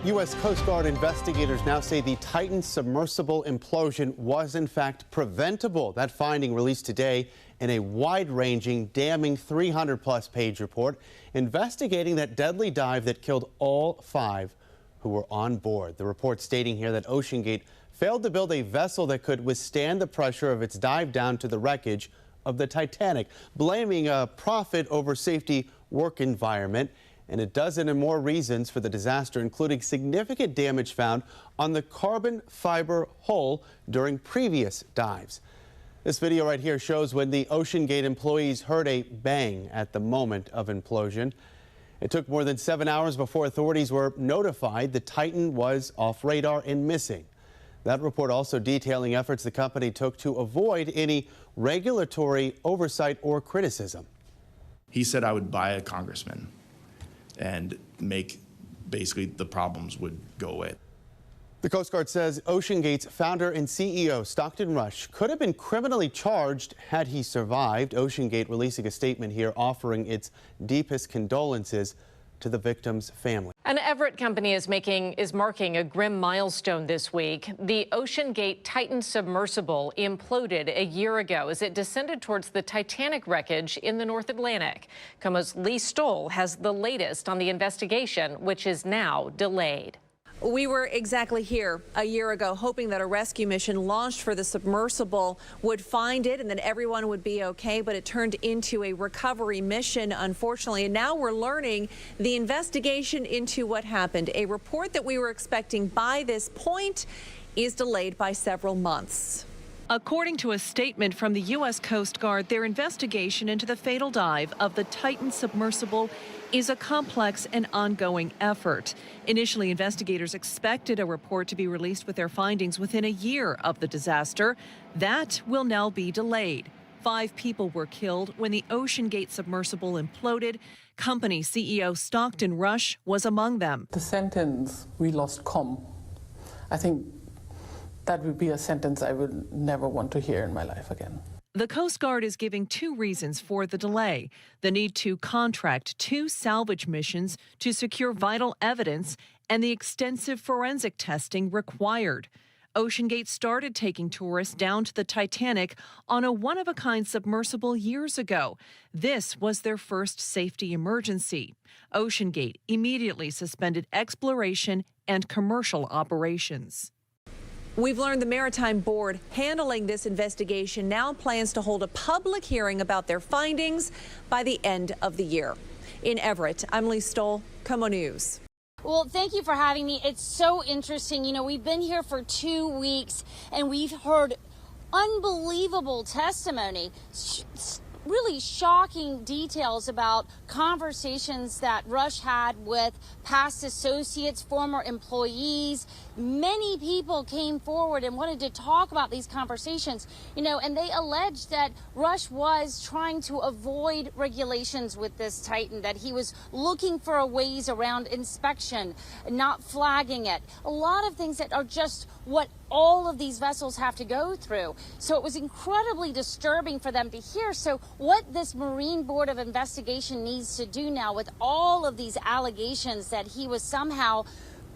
U.S. Coast Guard investigators now say the Titan submersible implosion was in fact preventable. That finding released today in a wide-ranging, damning 300-plus page report investigating that deadly dive that killed all 5 who were on board. The report stating here that OceanGate failed to build a vessel that could withstand the pressure of its dive down to the wreckage of the Titanic, blaming a profit over safety work environment. And a dozen and more reasons for the disaster, including significant damage found on the carbon fiber hull during previous dives. This video right here shows when the OceanGate employees heard a bang at the moment of implosion. It took more than 7 hours before authorities were notified the Titan was off radar and missing. That report also detailing efforts the company took to avoid any regulatory oversight or criticism. He said I would buy a congressman and make basically the problems would go away. The Coast Guard says OceanGate's founder and CEO, Stockton Rush, could have been criminally charged had he survived. OceanGate releasing a statement here offering its deepest condolences to the victim's family. An Everett company is marking a grim milestone this week. The OceanGate Titan submersible imploded a year ago as it descended towards the Titanic wreckage in the North Atlantic. KOMO's Lee Stoll has the latest on the investigation, which is now delayed. We were exactly here a year ago, hoping that a rescue mission launched for the submersible would find it and that everyone would be okay, but it turned into a recovery mission, unfortunately. And now we're learning the investigation into what happened. A report that we were expecting by this point is delayed by several months. According to a statement from the U.S. Coast Guard, their investigation into the fatal dive of the Titan submersible is a complex and ongoing effort. Initially, investigators expected a report to be released with their findings within a year of the disaster. That will now be delayed. 5 people were killed when the OceanGate submersible imploded. Company CEO Stockton Rush was among them. The sentence, "we lost comm," I think that would be a sentence I would never want to hear in my life again. The Coast Guard is giving 2 reasons for the delay: the need to contract 2 salvage missions to secure vital evidence and the extensive forensic testing required. OceanGate started taking tourists down to the Titanic on a one-of-a-kind submersible years ago. This was their first safety emergency. OceanGate immediately suspended exploration and commercial operations. We've learned the Maritime Board handling this investigation now plans to hold a public hearing about their findings by the end of the year. In Everett, I'm Lee Stoll, KOMO News. Well, thank you for having me. It's so interesting. You know, we've been here for 2 weeks and we've heard unbelievable testimony, really shocking details about conversations that Rush had with past associates, former employees. Many people came forward and wanted to talk about these conversations, you know, and they alleged that Rush was trying to avoid regulations with this Titan, that he was looking for a ways around inspection, not flagging it. A lot of things that are just what all of these vessels have to go through. So it was incredibly disturbing for them to hear. So what this Marine Board of Investigation needs to do now with all of these allegations that he was somehow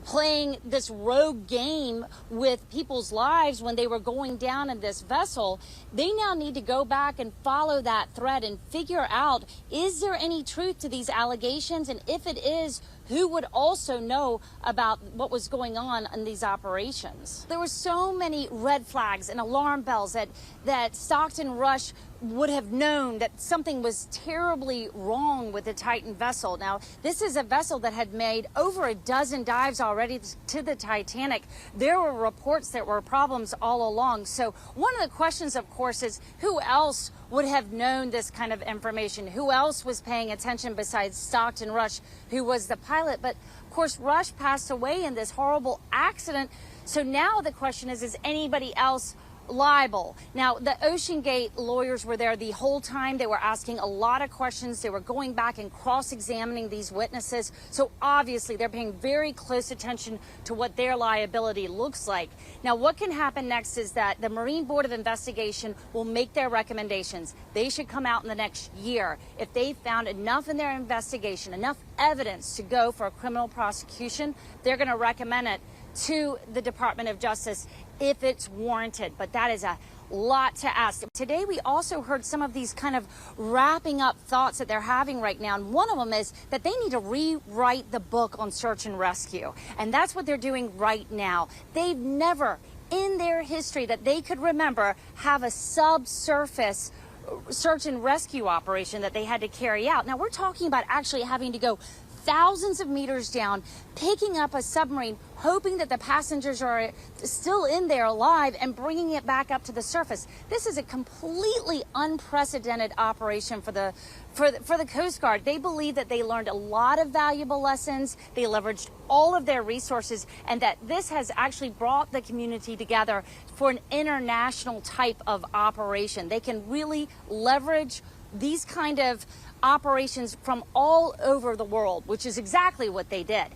playing this rogue game with people's lives when they were going down in this vessel, they now need to go back and follow that thread and figure out, is there any truth to these allegations? And if it is, who would also know about what was going on in these operations? There were so many red flags and alarm bells that Stockton Rush would have known that something was terribly wrong with the Titan vessel. Now, this is a vessel that had made over a dozen dives already to the Titanic. There were reports that were problems all along. So one of the questions, of course, is who else would have known this kind of information? Who else was paying attention besides Stockton Rush, who was the pilot? But of course, Rush passed away in this horrible accident. So now the question is anybody else libel. Now, the OceanGate lawyers were there the whole time. They were asking a lot of questions. They were going back and cross-examining these witnesses. So obviously, they're paying very close attention to what their liability looks like. Now, what can happen next is that the Marine Board of Investigation will make their recommendations. They should come out in the next year. If they found enough in their investigation, enough evidence to go for a criminal prosecution, they're going to recommend it to the Department of Justice if it's warranted. But that is a lot to ask. Today, we also heard some of these kind of wrapping up thoughts that they're having right now. And one of them is that they need to rewrite the book on search and rescue. And that's what they're doing right now. They've never in their history that they could remember have a subsurface search and rescue operation that they had to carry out. Now, we're talking about actually having to go thousands of meters down, picking up a submarine, hoping that the passengers are still in there alive and bringing it back up to the surface. This is a completely unprecedented operation for the Coast Guard. They believe that they learned a lot of valuable lessons. They leveraged all of their resources, and that this has actually brought the community together for an international type of operation. They can really leverage these kind of operations from all over the world, which is exactly what they did.